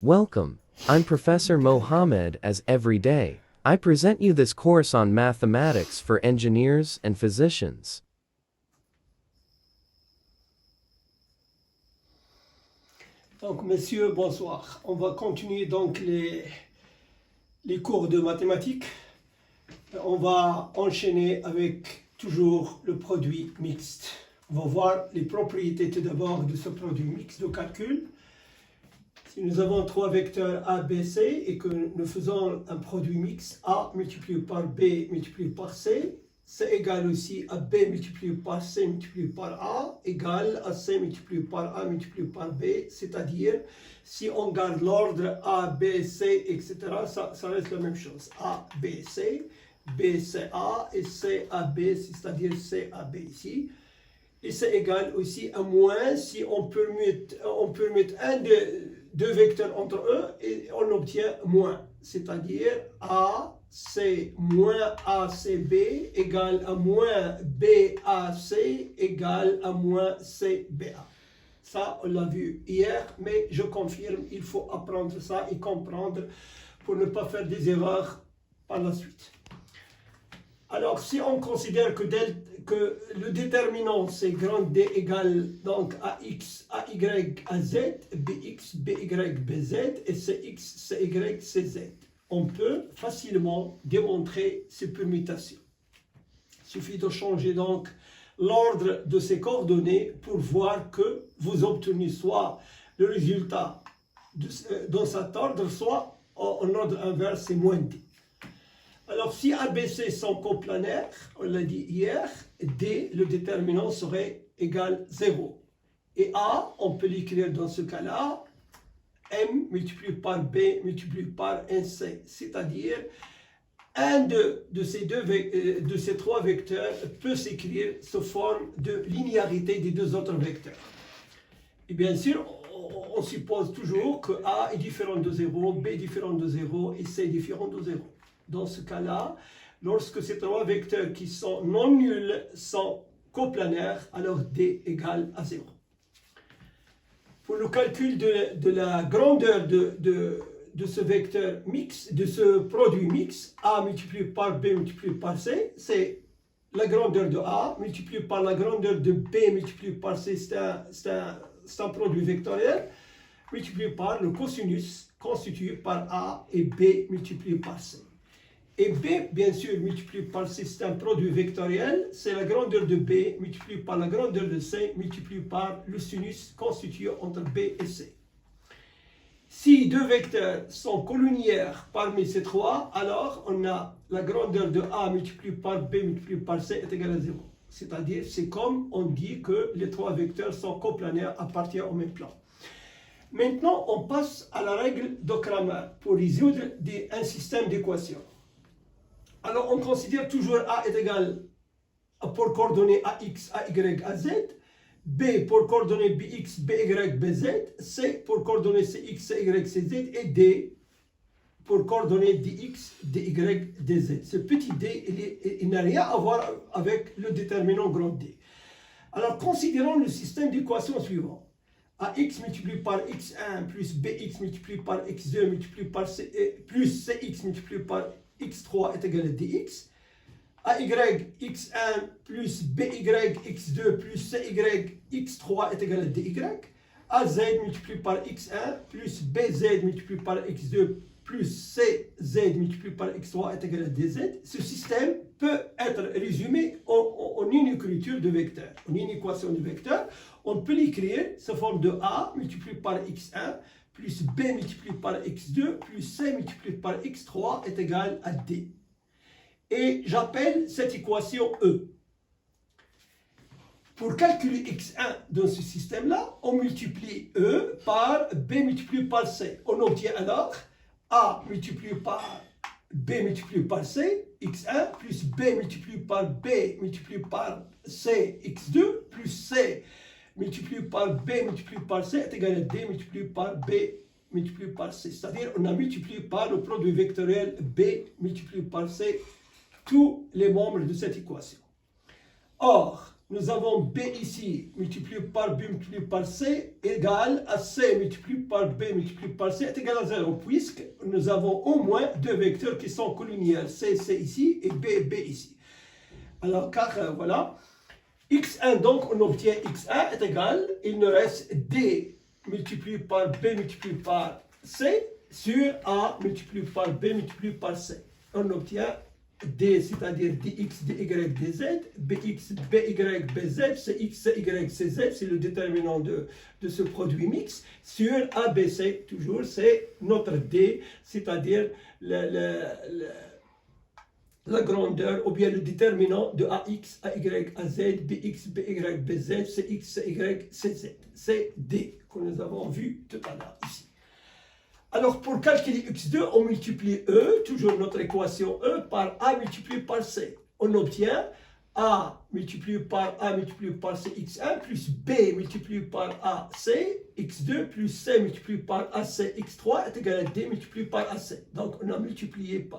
Welcome. I'm Professor Mohammed. As every day, I present you this course on mathematics for engineers and physicians. Donc, messieurs, bonsoir. On va continuer donc les cours de mathématiques. On va enchaîner avec toujours le produit mixte. On va voir les propriétés tout d'abord de ce produit mixte de calcul. Si nous avons trois vecteurs A, B, C et que nous faisons un produit mixte A multiplié par B multiplié par C, c'est égal aussi à B multiplié par C multiplié par A égale à C multiplié par A multiplié par B, c'est-à-dire si on garde l'ordre A, B, C, etc., ça reste la même chose. A, B, C, B, C, A et C, A, B, c'est-à-dire C, A, B ici. Et c'est égal aussi à moins si on peut mettre un de deux vecteurs entre eux et on obtient moins, c'est-à-dire AC moins ACB égale à moins BAC égale à moins CBA. Ça, on l'a vu hier, mais je confirme, il faut apprendre ça et comprendre pour ne pas faire des erreurs par la suite. Alors, si on considère que le déterminant, c'est grand D égale donc AX, AY, AZ, BX, BY, BZ et CX, CY, CZ, on peut facilement démontrer ces permutations. Il suffit de changer donc l'ordre de ces coordonnées pour voir que vous obtenez soit le résultat dans cet ordre, soit en ordre inverse, c'est moins D. Alors, si ABC sont coplanaires, on l'a dit hier, D, le déterminant serait égal 0. Et A, on peut l'écrire dans ce cas-là, M multiplié par B multiplié par NC, c'est-à-dire un de ces trois vecteurs peut s'écrire sous forme de linéarité des deux autres vecteurs. Et bien sûr, on suppose toujours que A est différent de 0, B est différent de 0 et C est différent de 0. Dans ce cas-là, lorsque ces trois vecteurs qui sont non nuls sont coplanaires, alors D égale à 0. Pour le calcul de la grandeur de ce vecteur mix, de ce produit mix, A multiplié par B multiplié par C, c'est la grandeur de A multiplié par la grandeur de B multiplié par C, c'est un produit vectoriel, multiplié par le cosinus constitué par A et B multiplié par C. Et B, bien sûr, multiplié par C, c'est un produit vectoriel, c'est la grandeur de B multiplié par la grandeur de C multiplié par le sinus constitué entre B et C. Si deux vecteurs sont collinéaires parmi ces trois, alors on a la grandeur de A multiplié par B multiplié par C est égale à 0. C'est-à-dire, c'est comme on dit que les trois vecteurs sont coplanaires appartiennent au même plan. Maintenant, on passe à la règle de Cramer pour résoudre un système d'équations. Alors, on considère toujours A est égal pour coordonnées AX, AY, AZ, B pour coordonnées BX, BY, BZ, C pour coordonnées CX, CY, CZ et D pour coordonnées DX, DY, DZ. Ce petit D, il n'a rien à voir avec le déterminant grand D. Alors, considérons le système d'équations suivant. AX multiplié par X1 plus BX multiplié par X2 multiplié par plus CX multiplié par X3 est égal à DX. AY X1 plus BY X2 plus CY X3 est égal à DY. AZ multiplié par X1 plus BZ multiplié par X2 plus CZ multiplié par X3 est égal à DZ. Ce système peut être résumé en une écriture de vecteurs, en une équation de vecteurs. On peut l'écrire sous forme de A multiplié par X1 plus B multiplié par X2 plus C multiplié par X3 est égal à D. Et j'appelle cette équation E. Pour calculer X1 dans ce système-là, on multiplie E par B multiplié par C. On obtient alors A multiplié par B multiplié par C, X1, plus B multiplié par B multiplié par C, X2, plus C multiplié par B multiplié par C est égal à D multiplié par B multiplié par C. C'est-à-dire on a multiplié par le produit vectoriel B multiplié par C tous les membres de cette équation. Or, nous avons B ici multiplié par B multiplié par C égale à C multiplié par B multiplié par C est égal à 0, puisque nous avons au moins deux vecteurs qui sont collinéaires, C ici et B ici. Alors, car voilà, x1, donc on obtient x1 est égal, il nous reste D multiplié par B multiplié par C sur A multiplié par B multiplié par C. On obtient D, c'est-à-dire dx, dy, dz, bx, by, bz, cx, cy, cz, c'est le déterminant de ce produit mix, sur ABC, toujours, c'est notre D, c'est-à-dire la grandeur, ou bien le déterminant de AX, AY, AZ, BX, BY, BZ, CX, CY, CZ. C'est D que nous avons vu tout à l'heure ici. Alors, pour calculer x2, on multiplie E, toujours notre équation E, par A multiplié par C. On obtient A multiplié par A multiplié par C, x1, plus B multiplié par A, C, x2, plus C multiplié par AC, x3 est égal à D multiplié par AC. Donc, on a multiplié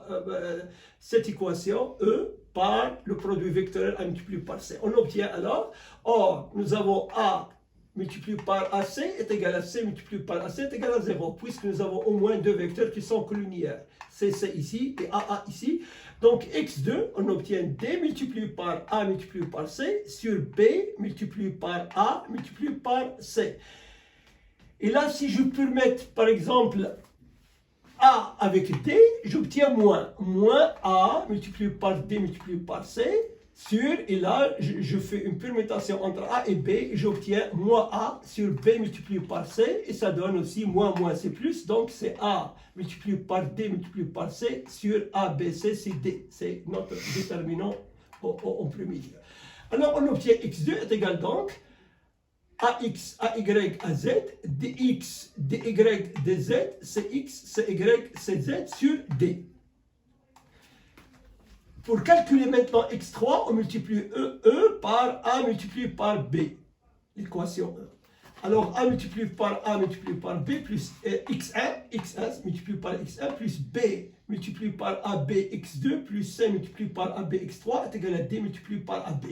cette équation E par le produit vectoriel A multiplié par C. On obtient alors, or, nous avons A multiplié par AC est égal à C multiplié par AC est égal à 0, puisque nous avons au moins deux vecteurs qui sont collinéaires, CC ici et AA ici. Donc x2, on obtient D multiplié par A multiplié par C sur B multiplié par A multiplié par C. Et là, si je peux mettre par exemple A avec D, j'obtiens moins A multiplié par D multiplié par C, sur, et là, je fais une permutation entre A et B, et j'obtiens moins A sur B multiplié par C, et ça donne aussi moins C plus, donc c'est A multiplié par D multiplié par C sur A, B, C, c'est D. C'est notre déterminant en premier lieu. Alors, on obtient x2 est égal donc AX, AY, AZ, DX, DY, DZ, CX, CY, CZ sur D. Pour calculer maintenant x3, on multiplie E par A multiplié par B, l'équation E. Alors, A multiplié par A multiplié par B plus x1 multiplié par x1 plus B multiplié par AB x2 plus C multiplié par AB x3 est égal à D multiplié par AB.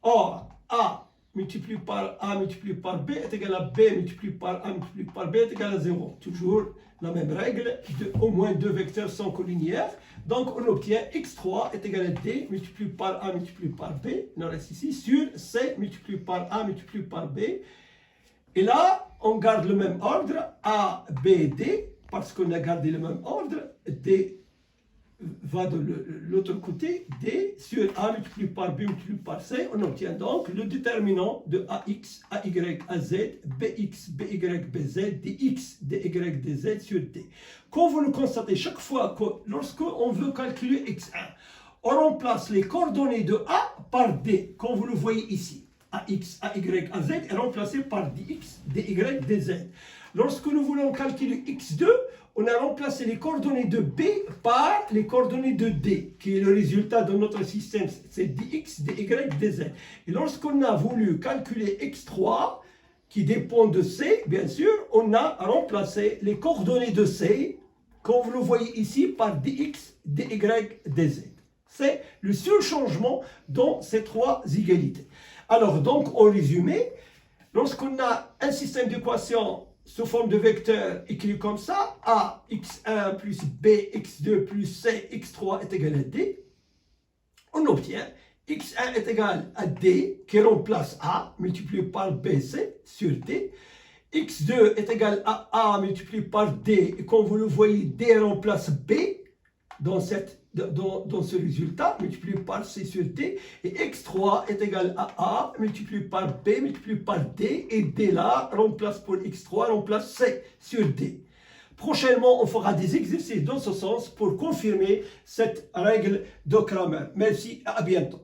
Or, A multiplié par A multiplié par B est égal à B multiplié par A multiplié par B est égal à 0. Toujours la même règle, au moins deux vecteurs sont collinéaires. Donc on obtient x3 est égal à D multiplié par A multiplié par B, il en reste ici, sur C multiplié par A multiplié par B. Et là, on garde le même ordre, A, B, D, parce qu'on a gardé le même ordre, D va de l'autre côté, D sur A multiplié par B multiplié par C, on obtient donc le déterminant de AX, AY, AZ, BX, BY, BZ, DX, DY, DZ sur D. Comme vous le constatez, chaque fois que lorsqu'on veut calculer X1, on remplace les coordonnées de A par D, comme vous le voyez ici. AX, AY, AZ est remplacé par DX, DY, DZ. Lorsque nous voulons calculer X2, on a remplacé les coordonnées de B par les coordonnées de D, qui est le résultat de notre système, c'est dx, dy, dz. Et lorsqu'on a voulu calculer x3, qui dépend de C, bien sûr, on a remplacé les coordonnées de C, comme vous le voyez ici, par dx, dy, dz. C'est le seul changement dans ces trois égalités. Alors, donc, en résumé, lorsqu'on a un système d'équations sous forme de vecteur écrit comme ça, A, x1 plus B, x2 plus C, x3 est égal à D, on obtient x1 est égal à D, qui remplace A, multiplié par BC sur D, x2 est égal à A multiplié par D, et comme vous le voyez, D remplace B dans ce résultat, multiplié par C sur D, et x3 est égal à A multiplié par B multiplié par D, et D là remplace pour x3, remplace C sur D. Prochainement, on fera des exercices dans ce sens pour confirmer cette règle de Cramer. Merci, à bientôt.